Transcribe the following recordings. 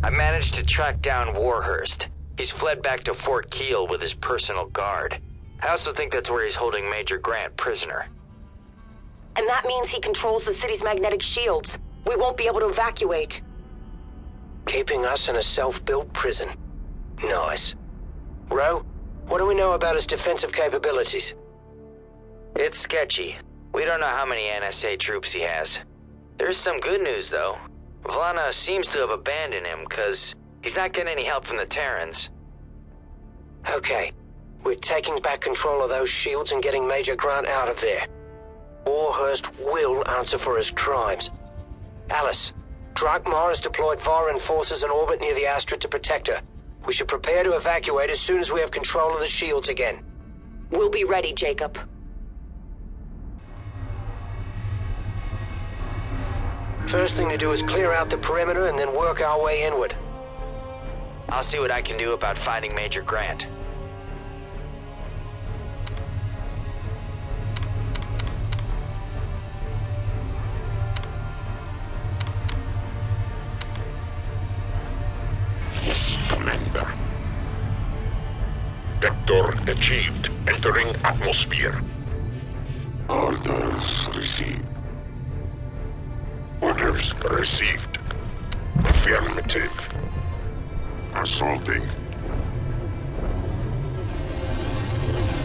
I managed to track down Warhurst. He's fled back to Fort Keel with his personal guard. I also think that's where he's holding Major Grant prisoner. And that means he controls the city's magnetic shields. We won't be able to evacuate. Keeping us in a self-built prison. Nice. Ro, what do we know about his defensive capabilities? It's sketchy. We don't know how many NSA troops he has. There's some good news, though. Vlana seems to have abandoned him, because he's not getting any help from the Terrans. Okay. We're taking back control of those shields and getting Major Grant out of there. Warhurst will answer for his crimes. Alice, Drakmar has deployed Viron forces in orbit near the Astra to protect her. We should prepare to evacuate as soon as we have control of the shields again. We'll be ready, Jacob. First thing to do is clear out the perimeter and then work our way inward. I'll see what I can do about finding Major Grant. Yes, Commander. Vector achieved. Entering atmosphere. Orders received. Orders received. Affirmative. Assaulting.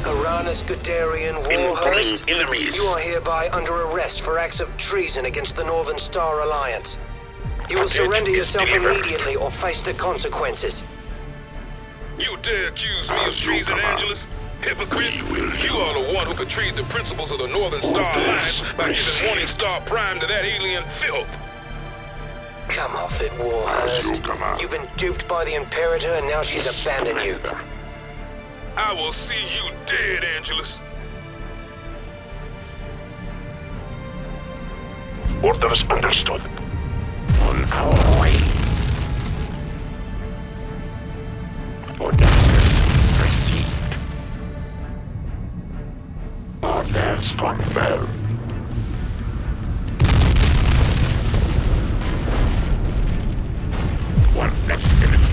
Uranus, Guderian, Warhurst, Enemies. you are hereby under arrest for acts of treason against the Northern Star Alliance. You will Package surrender is yourself delivered. immediately or face the consequences. You dare accuse me of As you treason, command. Angelus? Hypocrite! We will You are the one who betrayed the principles of the Northern Star Alliance by giving Morning Star Prime to that alien filth. Come off it, As Warhurst. you command. You've been duped by the Imperator and now she's abandoned you. Commander. I will see you dead, Angelus. Orders understood. On our way. Orders received. Orders confirmed. One less enemy.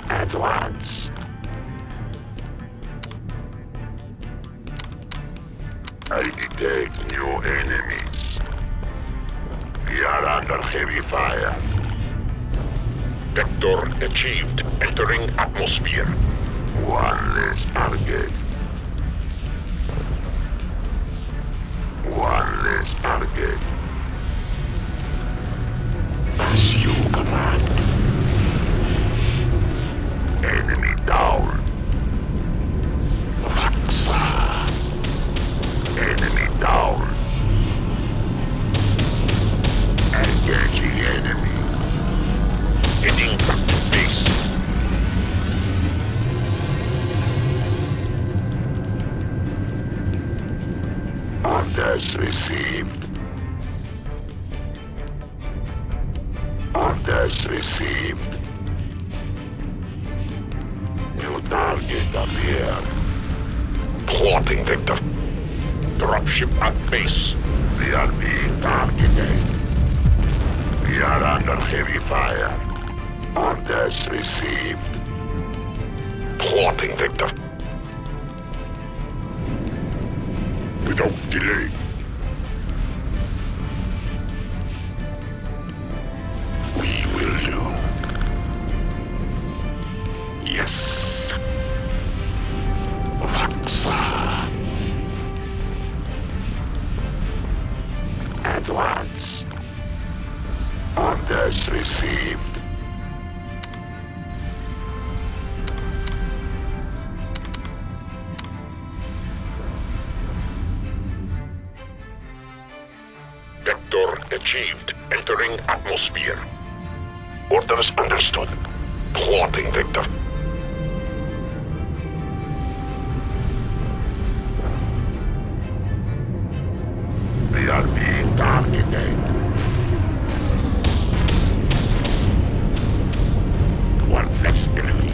Advance. I detect new enemies. We are under heavy fire. Vector achieved. Entering atmosphere. One less target. One less target. As you command. Enemy down. Vaxa. Enemy down. Engaging enemy. Heading back to base. Orders received. Orders received. New target appeared. Plotting, Victor. Dropship at base. We are being targeted. We are under heavy fire. Orders received. Plotting, Victor. Without delay. We will do. Yes. Vaxa. Advance. Orders received. Vector achieved. Entering atmosphere. Orders understood. Plotting, Victor. We are being targeted. One less enemy.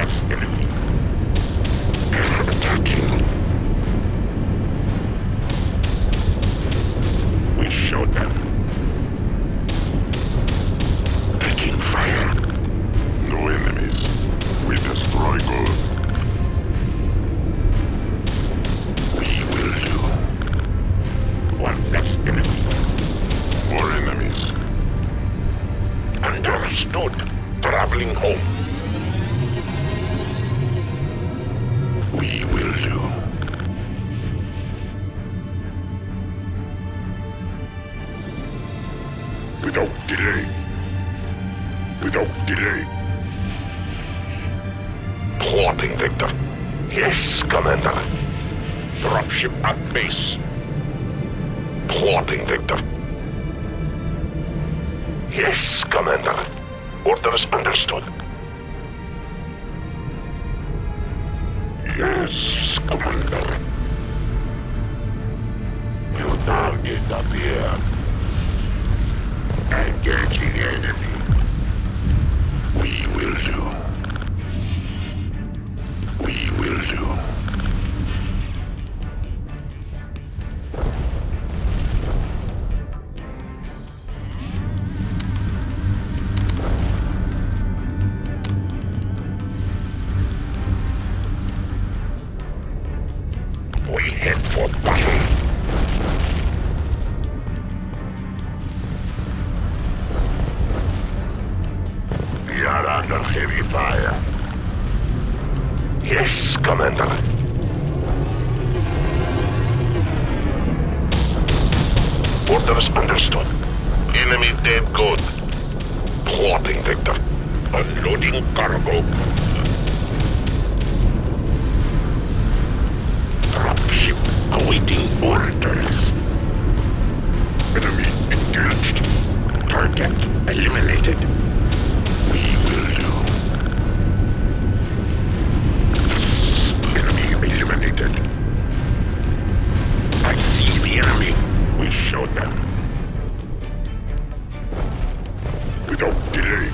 less enemy. They're attacking. We showed them. Taking fire. No enemies. We destroy gold. We will do. One less enemy. More enemies. Understood. Traveling home. We will do. Without delay. Without delay. Plotting, Victor. Yes, Commander. Dropship at base. Plotting, Victor. Yes, Commander. Orders understood. Yes, Commander. New target appeared. Engaging enemy. We will do. We will do. We head for battle. We are under heavy fire. Yes, Commander. Orders understood. Enemy dead good. Plotting, Victor. Unloading cargo. Dropship awaiting orders. Enemy engaged. Target eliminated. We will do. Yes, enemy eliminated. I see the enemy. We showed them. Without delay.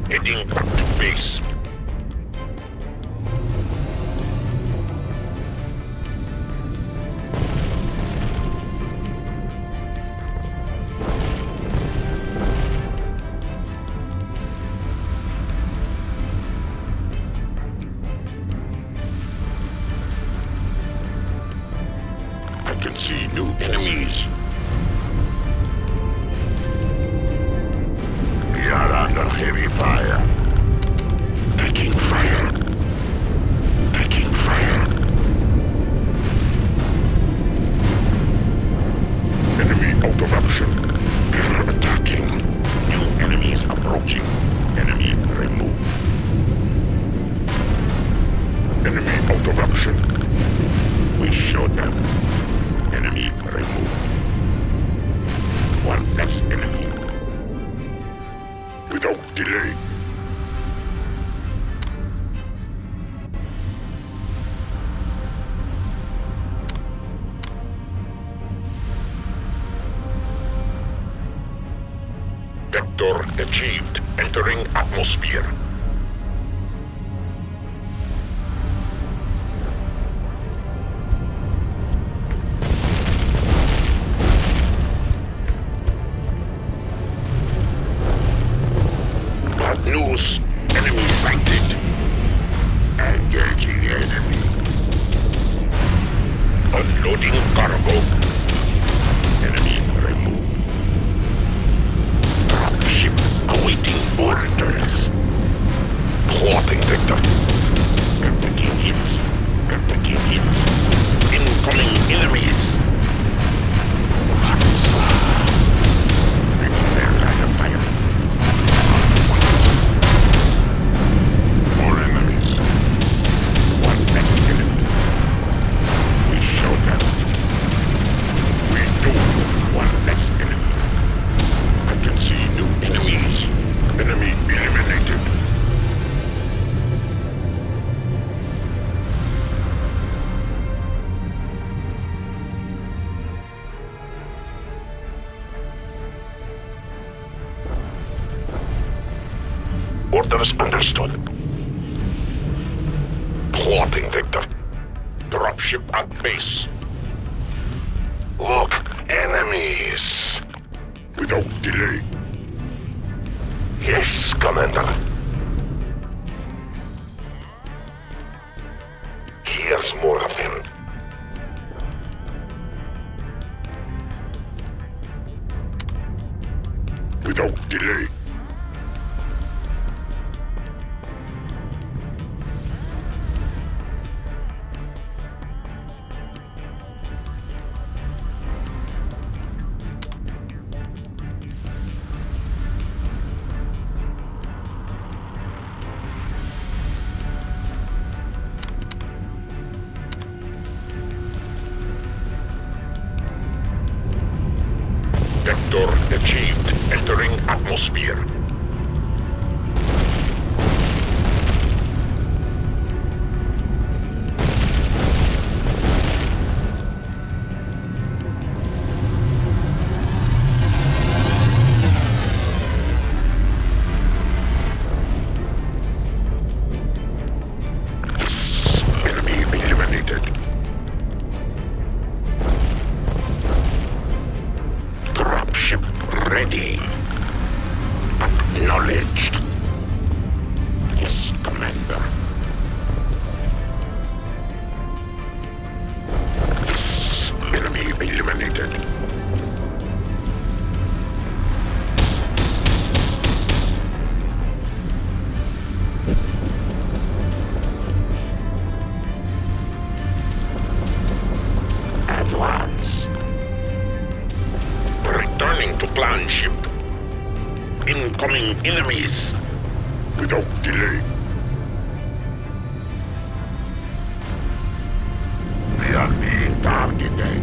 Heading back to base. I can see new enemies. We are under heavy fire. Taking fire. Taking fire. Enemy out of action. They're attacking. New enemies approaching. Enemy removed. Enemy out of action. We showed them. Enemy removed. One less enemy. Without delay. Vector achieved. Entering atmosphere. Bad news. Enemy sighted. Engaging enemy. Unloading cargo. Enemy removed. Dropship awaiting orders. Plotting, Victor. We're taking hits. We're taking hits. Incoming enemies. Taking their line of fire. Orders understood. Plotting, Victor. Dropship at base. Look, enemies. Without delay. Yes, Commander. Here's more of them. Without delay. Vector achieved. Entering atmosphere. Enemy eliminated. Dropship ready. Acknowledged. Yes, Commander. Yes, enemy eliminated. Advance. Returning to clan ship. Incoming enemies. Without delay. We are being targeted.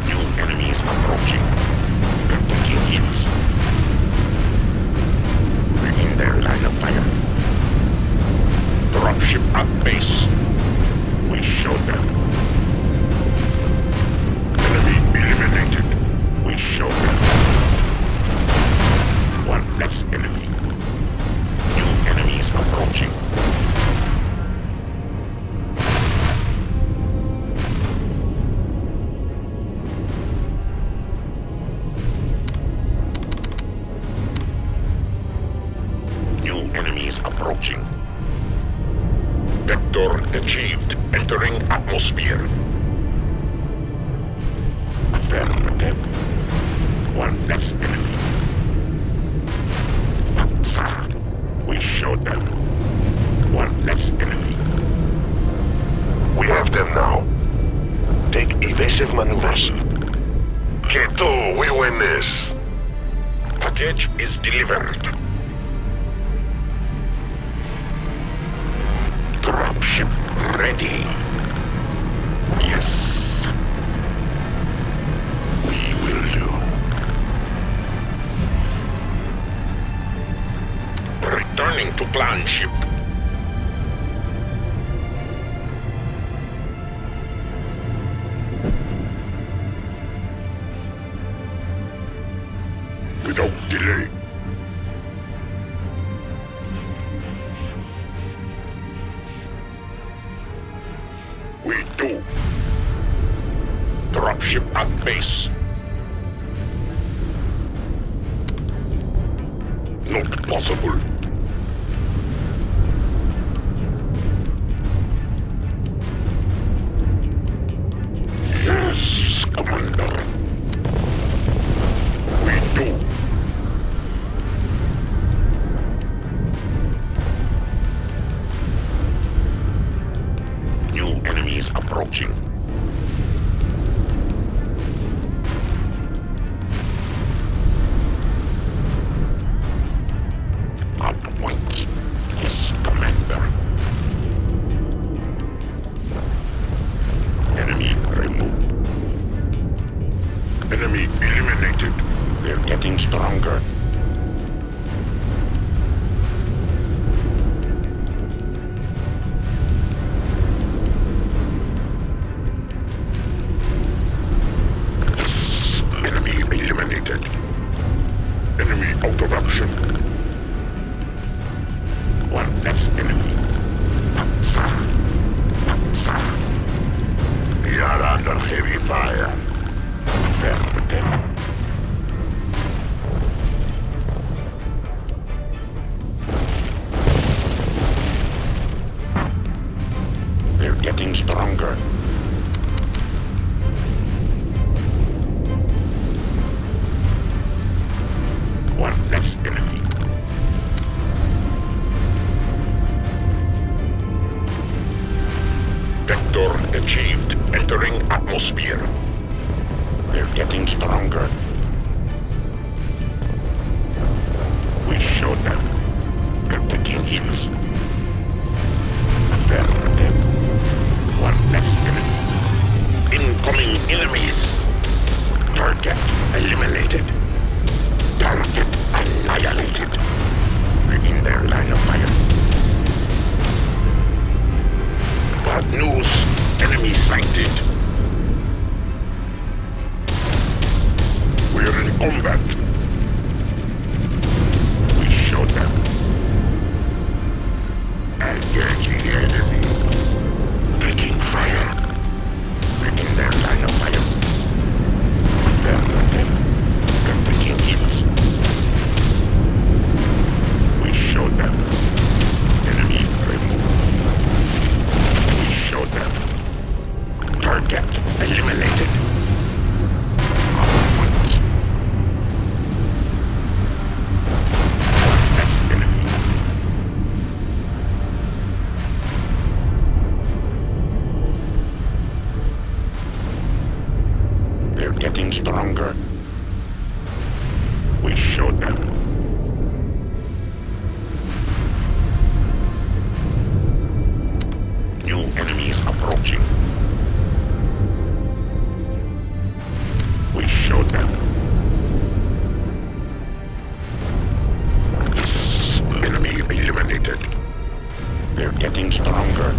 New enemies approaching. They're taking hits. We're in their line of fire. Dropship at base. We showed them. Enemy eliminated. We showed them. One less enemy. New enemies approaching. New enemies approaching. Vector achieved. Entering atmosphere. Affirmative. One less enemy. We showed them. One less enemy. We have them now. Take evasive maneuvers. K2, we win this. Package is delivered. Dropship ready. Yes. We will do. Returning to clan ship. Without delay. We do. Dropship at base. Not possible. Yes, Commander. We do. New enemies approaching. Hard point. Yes, Commander. Enemy removed. Enemy eliminated. They're getting stronger. Yes, enemy eliminated. Enemy out of action. that. We showed them. Engaging the enemy. Taking fire. Breaking their line of fire. They're taking hits. We showed them. Enemy removed. We showed them. Target eliminated. On point. That's enemy. They're getting stronger. We showed them. New enemies approaching. We showed them. This enemy eliminated. They're getting stronger.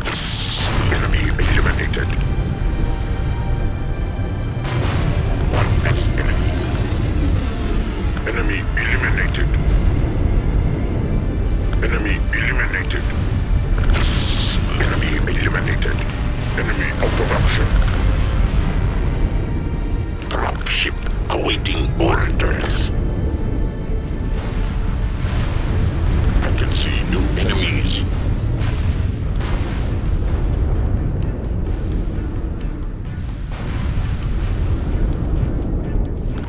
This enemy eliminated. One less enemy. Enemy eliminated. Enemy eliminated. Enemy eliminated. Enemy out of action. Dropship awaiting orders. I can see new enemies.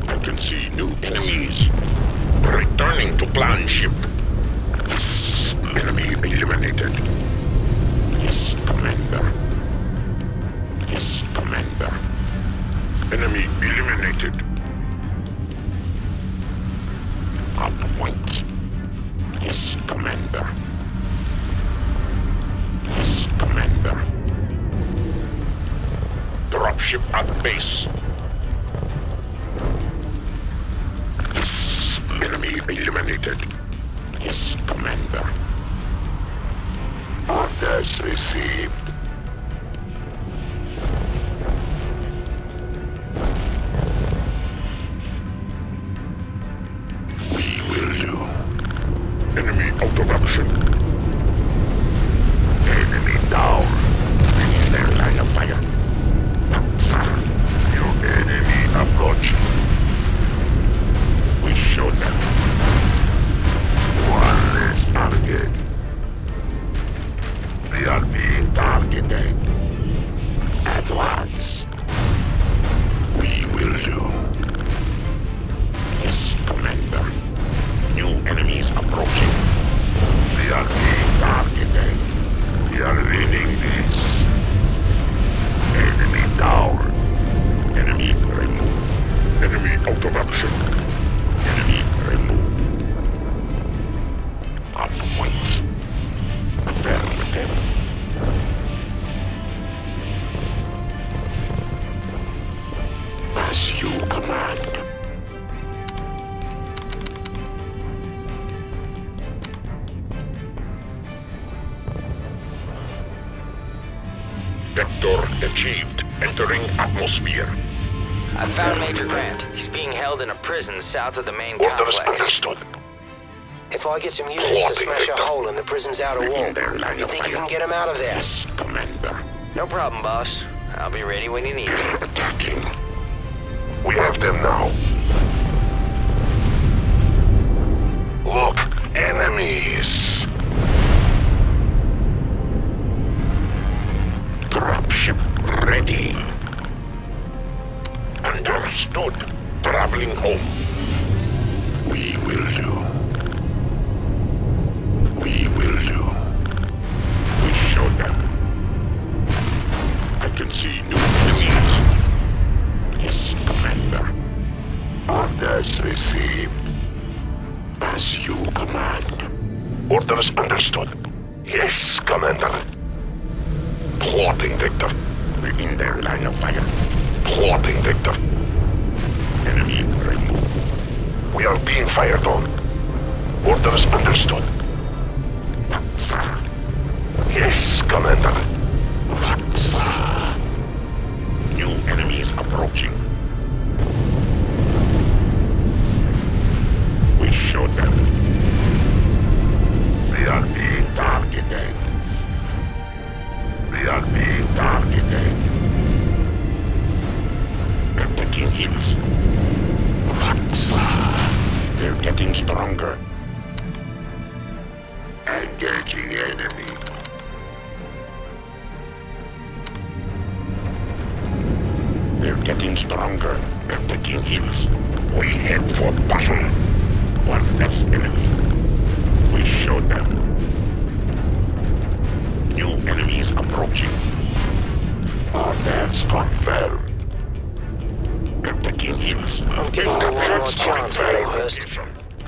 I can see new enemies. Returning to clan ship. Yes, enemy eliminated. Yes, Commander. Yes, Commander. Enemy eliminated. On point. Yes, Commander. Yes, Commander. Dropship at base. Yes, enemy eliminated. Yes, Commander. Orders received. We will do. Enemy out of action. Enemy down. Bringing their line of fire. New enemy approaching. We showed them. One less target. We are being targeted. At once. We will do. Yes, Commander. New enemies approaching. We are being targeted. We are winning this. Enemy down. Enemy removed. Enemy out of action. Enemy removed. On point. Affirmative. As you command. Vector achieved. Entering atmosphere. I found Major Grant. He's being held in a prison south of the main Orders complex. understood. If I get some units to smash a hole in the prison's outer wall, you think you can get him out of there? Yes, Commander. No problem, boss. I'll be ready when you need me. Attacking. We have them now. Look, enemies. Dropship ready. Understood. Traveling home. We will do. We will do. We showed them. I can see new enemies. Yes, Commander. Orders received. As you command. Orders understood. Yes, Commander. Plotting, Victor. We're in their line of fire. Plotting, Victor. Enemy removed. We are being fired on. Orders understood. Yes, Commander. getting stronger. They're taking hills. We head for battle. One less enemy. We show them. New enemies approaching. Orders confirmed. They're taking hills. I'm giving you one more chance, Warhurst.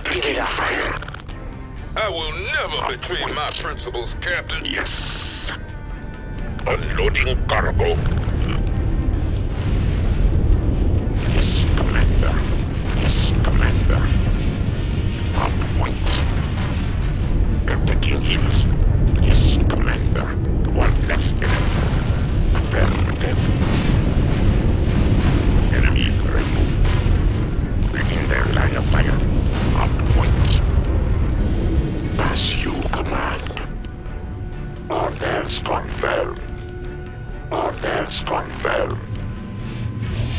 Give it up. Fire. I will never betray my principles, Captain. Yes. Unloading cargo. Yes, Commander. Yes, Commander. On point. They're taking hills. Yes, Commander. One less enemy. Affirmative. Enemy removed. Within their line of fire. On point. As you command. Orders confirmed. Orders confirmed.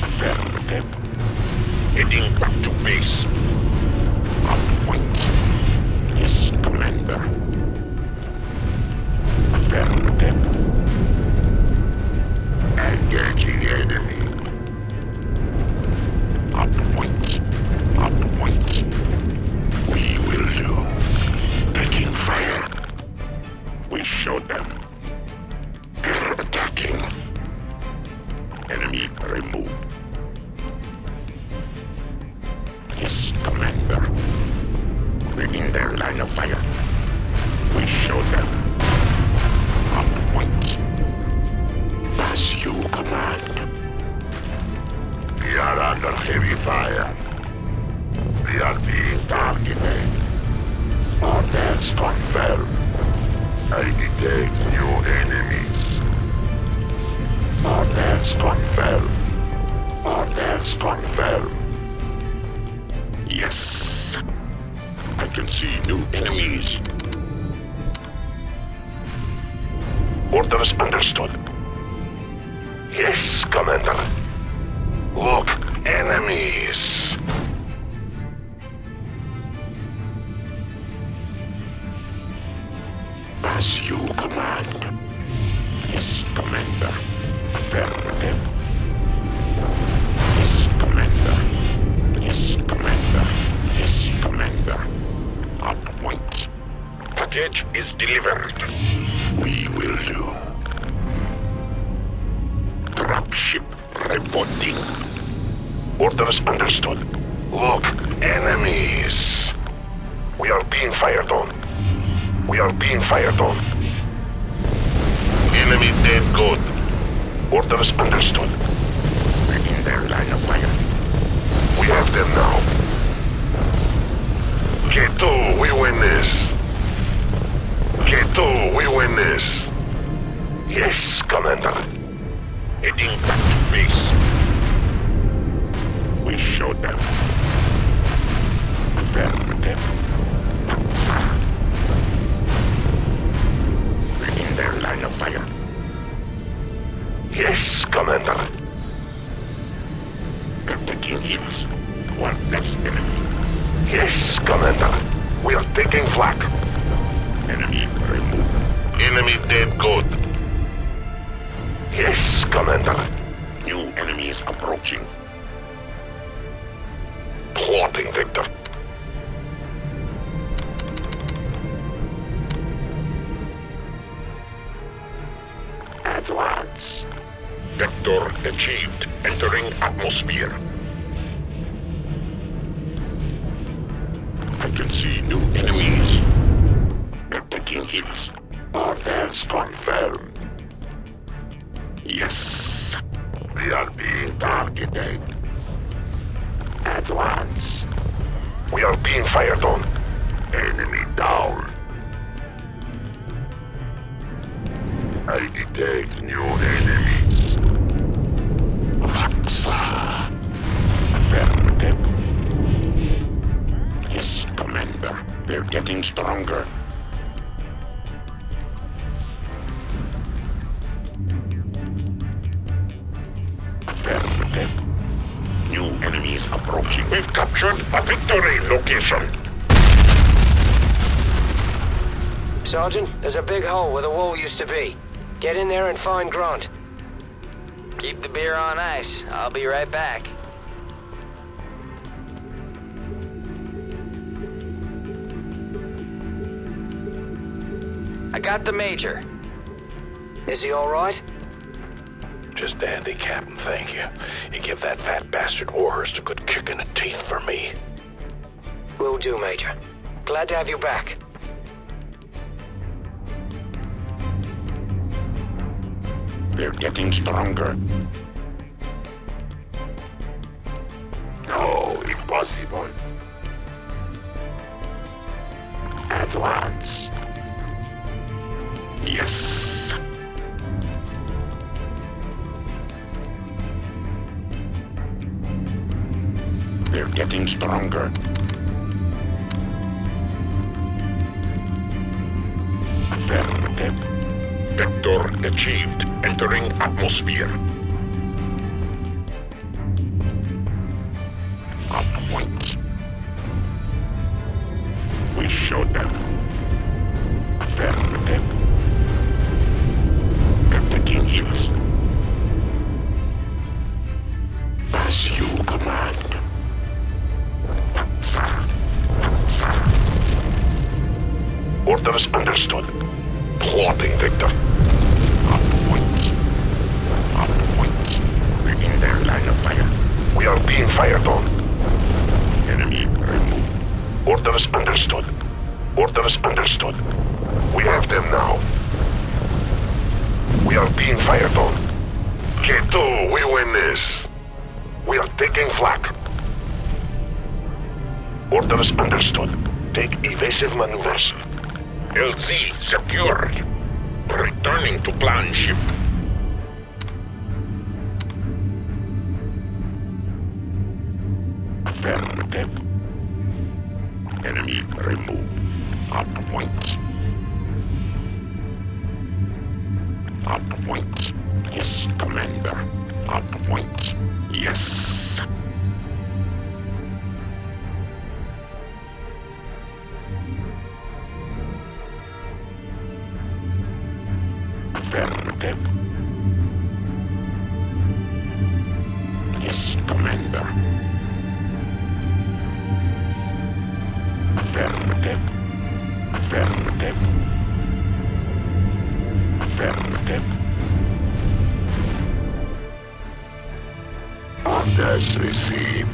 Affirmative. Heading back to base. On point. Yes, Commander. Affirmative. Engaging enemy. On point. On point. We will do. Taking fire. We show them. They're attacking. Enemy removed. Yes, Commander. Within their line of fire. We show them. On point. As you command. We are under heavy fire. We are being targeted. Orders confirmed. I detect new enemies. Orders confirmed. Orders confirmed. Yes. I can see new enemies. Orders understood. Yes, Commander. Look, enemies. As you command. Yes, Commander. Affirmative. Yes, Commander. Yes, Commander. Yes, Commander. On point. Package is delivered. We will do. Dropship reporting. Orders understood. Look, enemies. We are being fired on. We are being fired on. Enemy dead good. Orders understood. Within their line of fire. We have them now. K2, we win this. K2, we win this. Yes, Commander. Heading back to base. We show them. Affirmative. Within their line of fire. Yes, Commander. They're taking hills. One less enemy. Yes, Commander. We are taking flak. Enemy removed. Enemy dead good. Yes, Commander. New enemies approaching. Plotting, Victor. Advance. Vector achieved. Entering atmosphere. I can see new enemies. They're taking hills. Orders confirmed. Yes. We are being targeted. Advance. We are being fired on. Enemy down. I detect new enemies. Vaxa. Affirmative. Yes, Commander. They're getting stronger. Affirmative. New enemies approaching. We've captured a victory location. Sergeant, there's a big hole where the wall used to be. Get in there and find Grant. Keep the beer on ice. I'll be right back. I got the Major. Is he all right? Just dandy, Captain, thank you. You give that fat bastard Warhurst a good kick in the teeth for me. Will do, Major. Glad to have you back. They're getting stronger. No, impossible. Advance. Yes. They're getting stronger. Affirmative. Vector achieved. Entering atmosphere. Up point. We showed them. Affirmative. They're taking heals. As you command. Orders understood. Plotting, Victor. Up point. Up point. We're in their line of fire. We are being fired on. Enemy removed. Orders understood. Orders understood. We have them now. We are being fired on. K2, we win this. We are taking flak. Orders understood. Take evasive maneuvers. LZ secured. Returning to plan ship. Affirmative. Enemy removed. Up point. Up point. Yes, Commander. Up point. Yes. Affirmative. Yes, Commander. Affirmative. Affirmative. Affirmative. Orders received.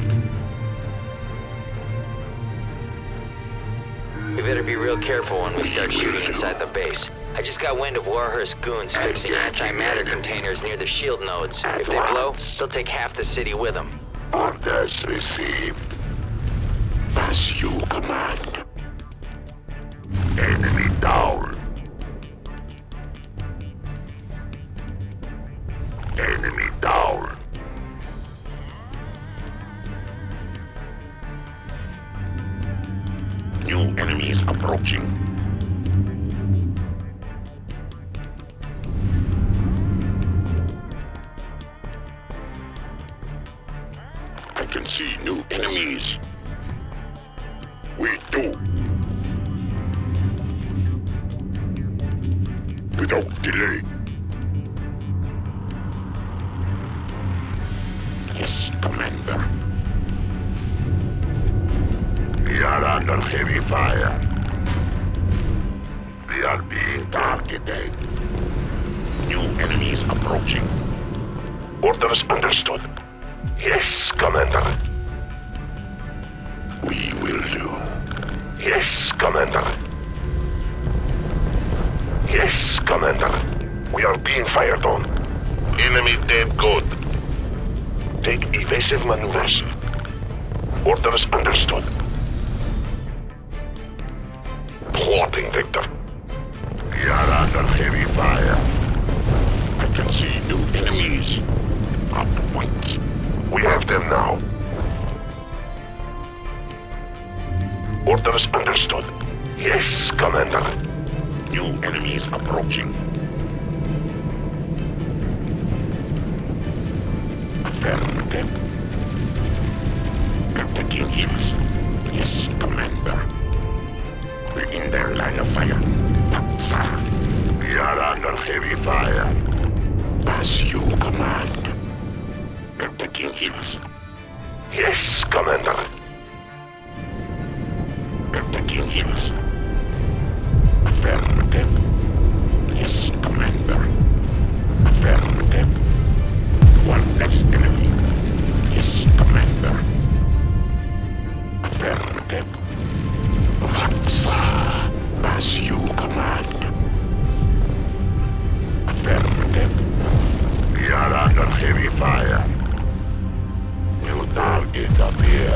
We better be real careful when we start shooting inside the base. I just got wind of Warhurst goons fixing antimatter containers near the shield nodes. If they blow, they'll take half the city with them. Orders received. As you command. Enemy down. Enemy down. New enemies approaching. I can see new enemies. We do. Without delay. Yes, Commander. We are under heavy fire. We are being targeted. New enemies approaching. Orders understood. Yes, Commander. We will do. Yes, Commander. Yes, Commander. We are being fired on. Enemy dead good. Take evasive maneuvers. Orders understood. Plotting, Victor. We are under heavy fire. I can see new enemies. Up point. We have them now. Orders understood. Yes, Commander. New enemies approaching. Affirmative. They're taking heals. Yes, Commander. We're in their line of fire. We are under heavy fire. As you command. Attacking hills. Yes, Commander. Attacking hills. Affirmative. Yes, Commander. Affirmative. One less enemy. Yes, Commander. Affirmative. Vaxa, as you command. Affirmative. We are under heavy fire. New target appear.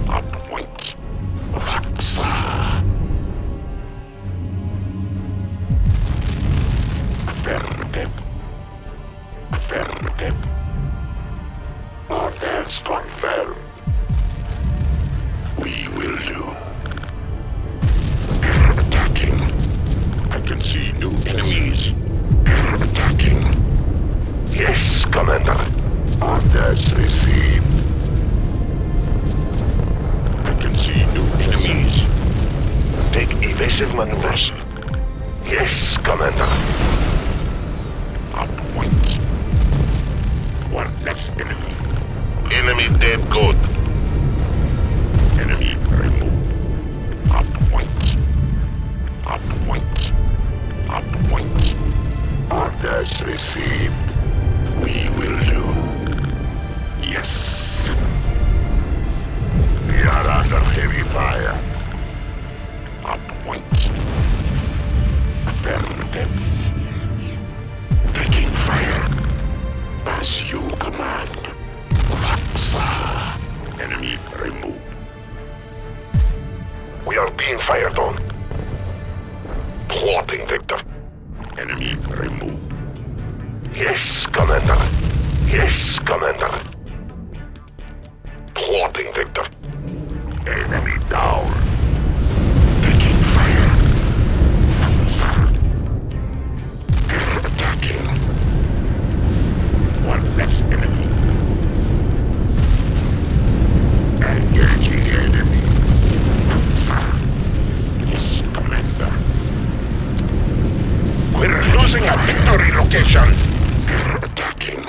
On point. Vaxa. Affirmative. Affirmative. Orders confirmed. We will do. Attacking. I can see new enemies. Attacking. Yes, Commander. Orders received. I can see new enemies. Take evasive maneuvers. Yes, Commander. On point. One less enemy. Enemy dead good. Enemy removed. On point. On point. On point. Orders received. We will do. Yes. We are under heavy fire. On point. Affirmative. Taking fire. As you command. Vaxa. Enemy removed. We are being fired on. Plotting, Victor. Enemy removed. Yes, Commander. Yes, Commander. Plotting, Victor. Enemy down. Taking fire. Attacking. One less enemy. Engaging enemy. Yes, Commander. We're losing a victory location. Attacking.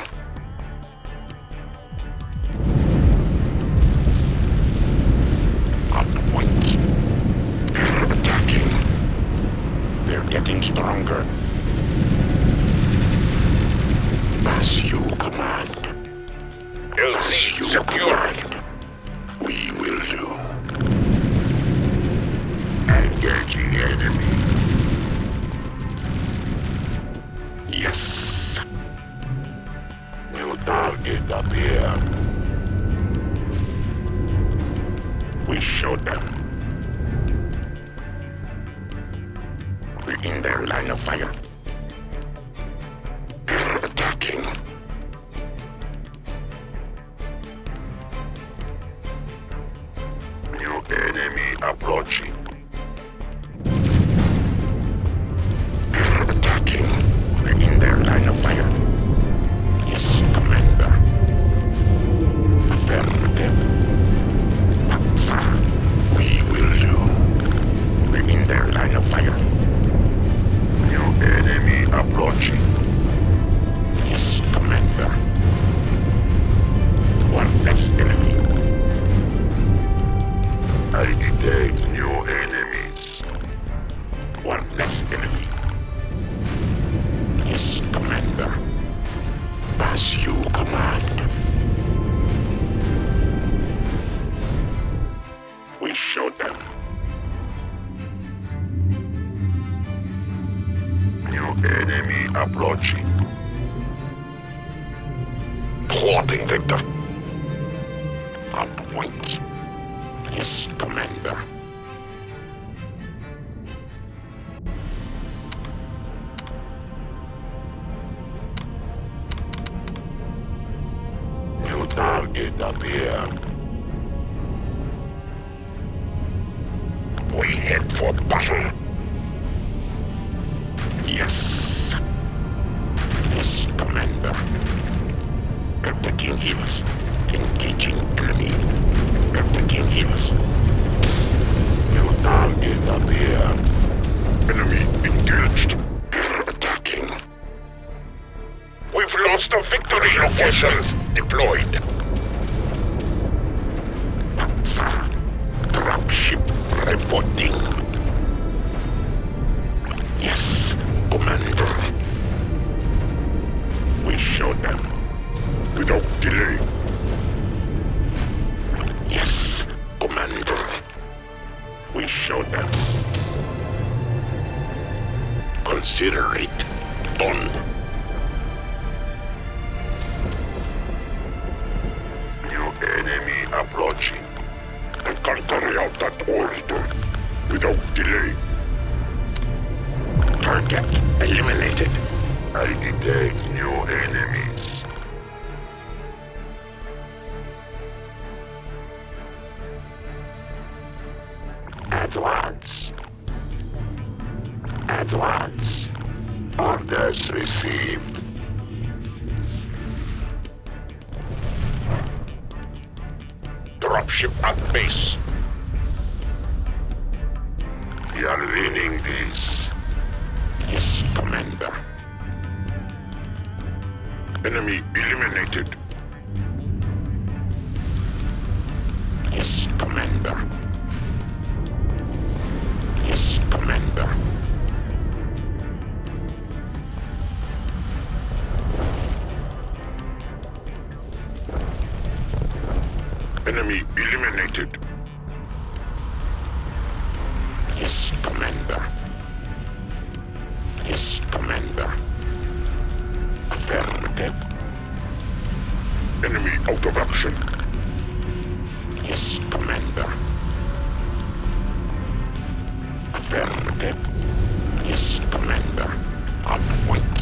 On point. Attacking. They're getting stronger. As you command. LZ secured. We will do. Engaging enemy. Yes. New target appear. We showed them. We're in their line of fire. Attacking. New enemy approaching. Attacking. We're in their line of fire. Yes, Commander. Affirmative. We will do. We're in their line of fire. New enemy approaching. Yes, Commander. One less enemy. I detect new enemies. One less enemy. Yes, Commander. As you command. We showed them. New enemy approaching. Plotting, Victor. On point. Yes, Commander. New target appear. We head for battle. Yes. Yes, Commander. Attacking hills. Engaging enemy. Attacking hills. New target appear. Enemy engaged. Attacking. We've We've lost the victory locations deployed. Dropship reporting. Yes, Commander. We show them without delay. Yes, Commander. We show them. Consider it done. New enemy approaching. I can carry out that order without delay. Target eliminated. I detect new enemies. Advance. Advance. Orders received. Dropship at base. We are winning this. Yes, Commander. Enemy eliminated. Yes, Commander. Yes, Commander. Enemy eliminated. Yes, Commander. Yes, Commander. Affirmative. Enemy out of action. Yes, Commander. Affirmative. Yes, Commander. On point.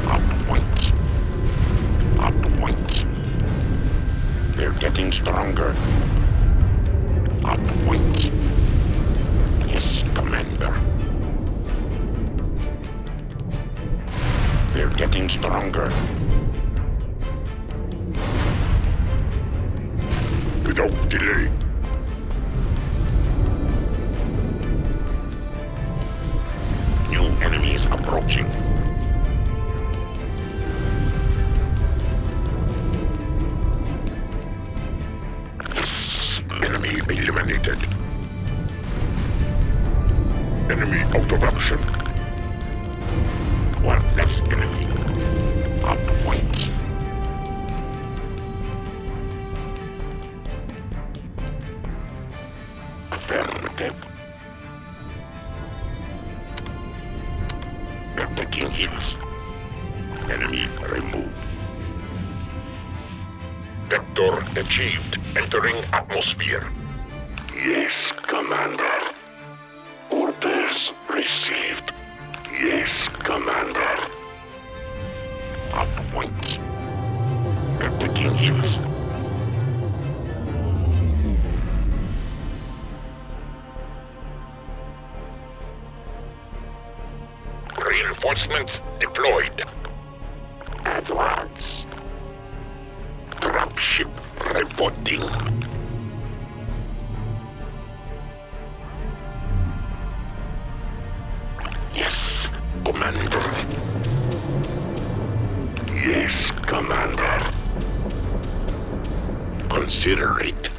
On point. On point. They're getting stronger. On point. Yes, Commander. They're getting stronger. Without delay. New enemies approaching. Yes, enemy eliminated. Enemy out of action. One less enemy. On point. Affirmative. They're taking hits. Enemy removed. Vector achieved. Entering atmosphere. Yes, Commander. Orders received. Yes, Commander. On point. They're taking hits. Reinforcements deployed. Advance. Dropship reporting. Yes, Commander. Yes, Commander. Consider it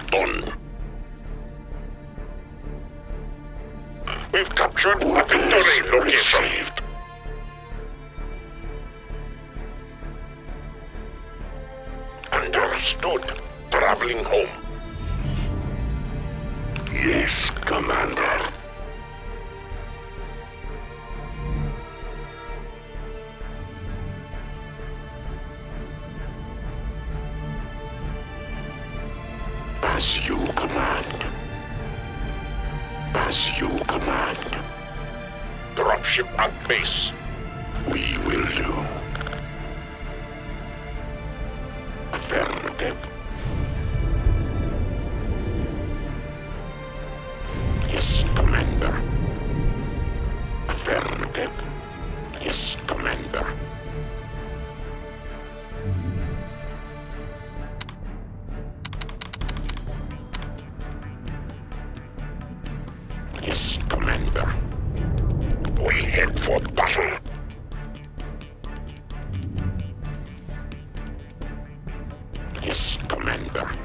done. We've captured a victory location. Understood. Traveling home. Yes, Commander. As you command. As you command. Dropship at base. We will do. Affirmative. Yes, Commander. Affirmative. Yes, Commander. Yes, Commander. We head for battle. Commander.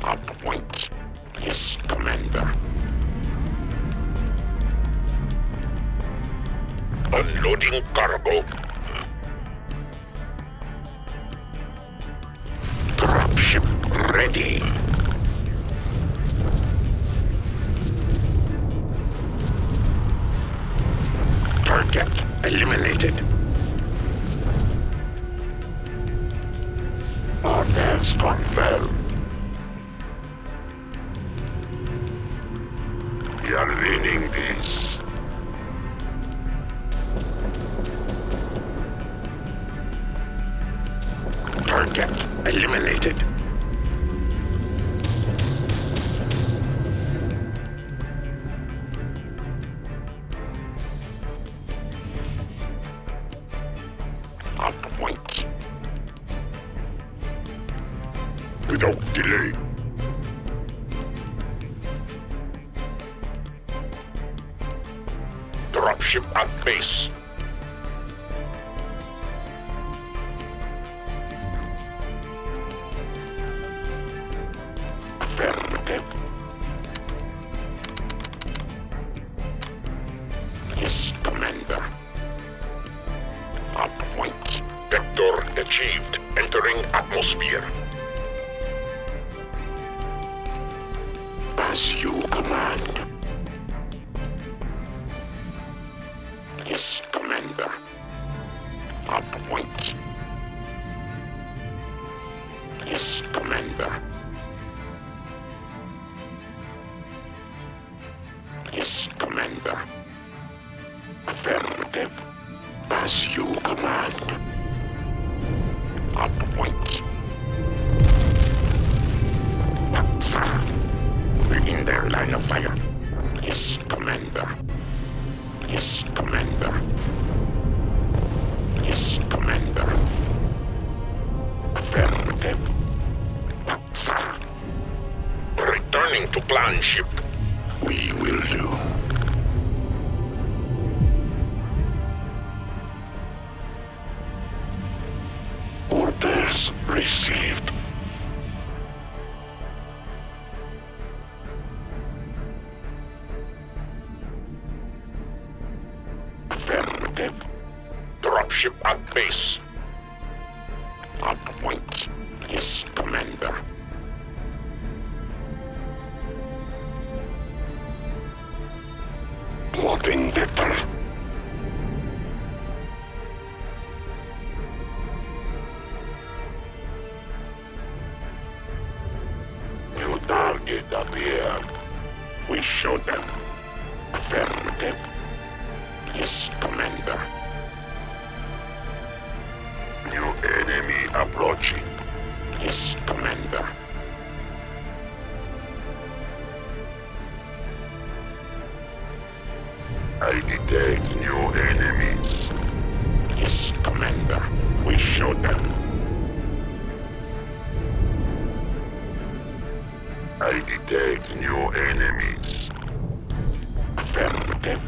Up point. Yes, Commander. Unloading cargo. Dropship ready. Target eliminated. Orders confirmed. We are winning this. Target eliminated. Up point. Without delay. Dropship at base. Affirmative. Yes, Commander. Up point. Vector achieved. Entering atmosphere. As you command. Yes, Commander. Up point. Yes, Commander. Yes, Commander. Affirmative. As you command. Up point. Within their line of fire. Yes, Commander. Yes, Commander. Yes, Commander. Affirmative. Returning to clan ship. We will do. Orders received. Affirmative. Dropship at base. Up point. Yes, Commander. Plotting vector. New target appeared. We show them. Affirmative. Yes, Commander. New enemy approaching. Yes, Commander. I detect new enemies. Yes, Commander. We show them. I detect new enemies. Affirmative.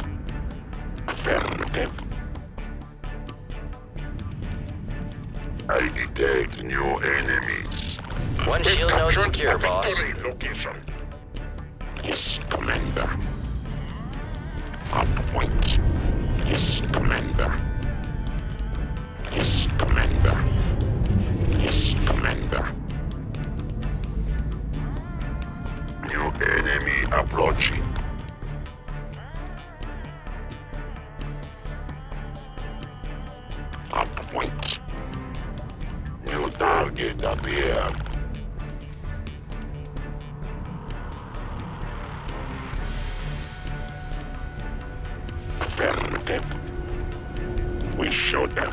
Affirmative. I detect new enemies. One shield node secure, boss. Location. Yes, Commander. Up point. Yes, Commander. Yes, Commander. Yes, Commander. New enemy approaching. Up point. New target appeared. Affirmative. We show them.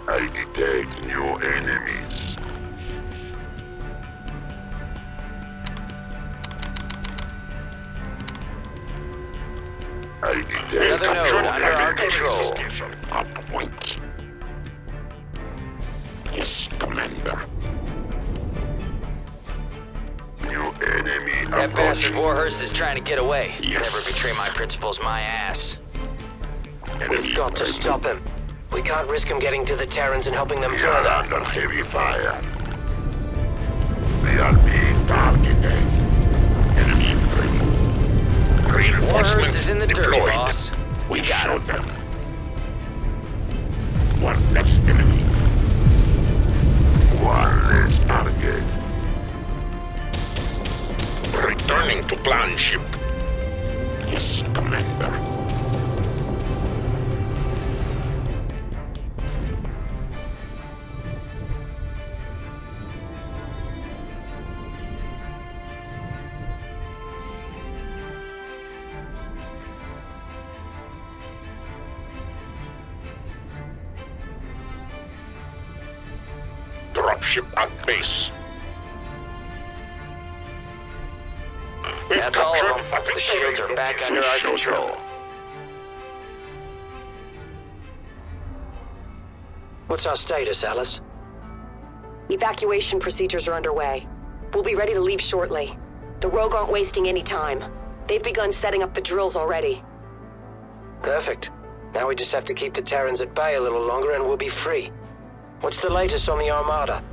I detect new enemies. I detect Another node under our control. Up point. Yes, Commander. That bastard Warhurst is trying to get away. Yes. Never betray my principles, my ass. We've got to stop him. We can't risk him getting to the Terrans and helping them We are further. under heavy fire. We are being targeted. Enemy free. Reinforcements Warhurst is in the dirt, deployed. boss. We got showed him. them. One less enemy. One less target. Returning to clan ship. Yes, Commander. Dropship at base. We've That's all of captured them. The shields are back under our control. What's our status, Alice? Evacuation procedures are underway. We'll be ready to leave shortly. The Rogue aren't wasting any time. They've begun setting up the drills already. Perfect. Now we just have to keep the Terrans at bay a little longer and we'll be free. What's the latest on the Armada?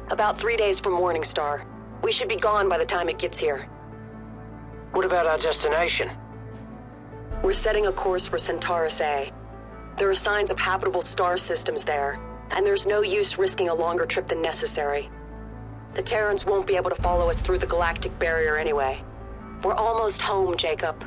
About 3 days from Morningstar. We should be gone by the time it gets here. What about our destination? We're setting a course for Centaurus A. There are signs of habitable star systems there, and there's no use risking a longer trip than necessary. The Terrans won't be able to follow us through the galactic barrier anyway. We're almost home, Jacob.